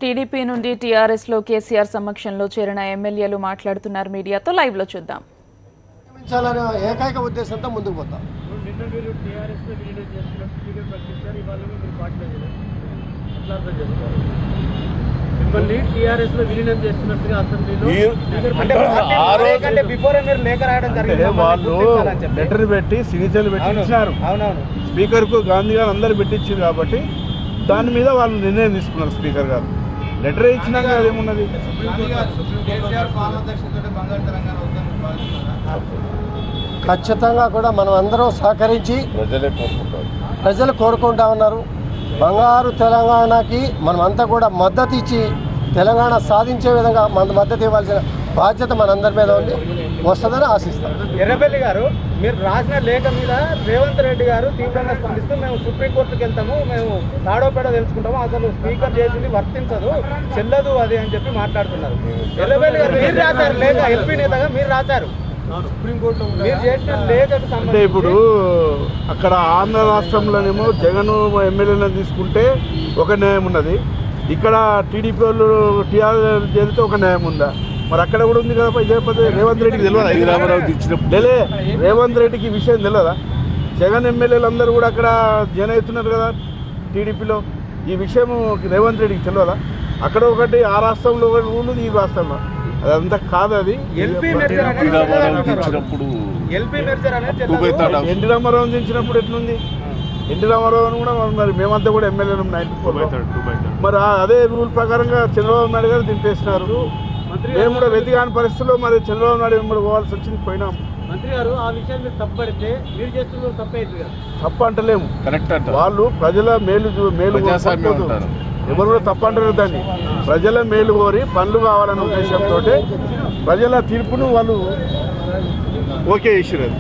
TDP నుండి TRS లో కేసీఆర్ సమక్షంలో చేరిన ఎమ్మెల్యేలు మాట్లాడుతున్నారు మీడియాతో. లైవ్ లో చూద్దాం. ఏకైక ఉద్దేశంతో ముందుకు పోతాం. వాళ్ళు లెటర్ పెట్టి సిగ్నేచర్లు పెట్టి ఇచ్చినారు. స్పీకర్ కు గాంధీ గారు అందరు పెట్టించారు కాబట్టి దాని మీద వాళ్ళు నిర్ణయం తీసుకున్నారు. స్పీకర్ గారు లెటర్ ఇచ్చినాక అదేమున్నది. ఖచ్చితంగా కూడా మనం అందరం సహకరించి ప్రజలు కోరుకుంటా ఉన్నారు. బంగారు తెలంగాణకి మనమంతా కూడా మద్దతు ఇచ్చి తెలంగాణ సాధించే విధంగా మద్దతు ఇవ్వాల్సిన బాధ్యత మనందరి మీద ఉంది. వస్తుందని ఆశిస్తాం. ఎర్రబెల్లి గారు, మీరు రాసిన లేఖ మీద రేవంత్ రెడ్డి గారు తీవ్రంగా స్పందిస్తూ మేము సుప్రీంకోర్టుకి వెళ్తాము, మేము తాడోపేడ తెలుసుకుంటాము, అసలు స్పీకర్ చేసింది వర్తించదు, చెల్లదు అది అని చెప్పి మాట్లాడుతున్నారు. ఎర్రబెల్లి గారు మీరు రాశారు లేఖ, ఎల్పీ నేతగా మీరు రాశారు మీరు చేసిన లేఖకు అంటే ఇప్పుడు అక్కడ ఆంధ్ర రాష్ట్రంలోనేమో జగన్ ఎమ్మెల్యేలను తీసుకుంటే ఒక న్యాయం ఉన్నది, ఇక్కడ టీడీపీ వాళ్ళు టీఆర్ఎస్ చేస్తే ఒక న్యాయం ఉందా? మరి అక్కడ కూడా ఉంది కదా. ఇదే పద్ధతి రేవంత్ రెడ్డికి తెలియదా? రేవంత్ రెడ్డికి ఈ విషయం తెలియదా? జగన్ ఎమ్మెల్యేలు అందరూ కూడా అక్కడ జన అవుతున్నారు కదా టీడీపీలో. ఈ విషయం రేవంత్ రెడ్డికి తెలియదా? అక్కడ ఒకటి ఆ రాష్ట్రంలో ఒకటి రూల్, ఈ రాష్ట్రంలో అదంతా కాదు. అది ఎన్టీ రామారావు దించినప్పుడు ఎట్లుంది? ఎన్టీ రామారావు కూడా మరి మేమంతా కూడా ఎమ్మెల్యేలు 94 మరి అదే రూల్ ప్రకారంగా చంద్రబాబు నాయుడు గారు దింపేసినారు. మేము కూడా వెతికాని పరిస్థితుల్లో మరి చంద్రబాబు నాయుడు వెంబడి పోవాల్సి వచ్చింది, పోయినాం. మంత్రి గారు ఆ విషయాన్ని మీరు తప్పడితే మీరు చేస్తున్న తప్పైంది కదా. తప్పు అంటలేము, వాళ్ళు ప్రజల మేలు ఎవరు కూడా తప్పు అంటారు. దాన్ని ప్రజల మేలు కోరి పనులు కావాలనే ఉద్దేశంతో ప్రజల తీర్పును వాళ్ళు ఓకే చేసినారు.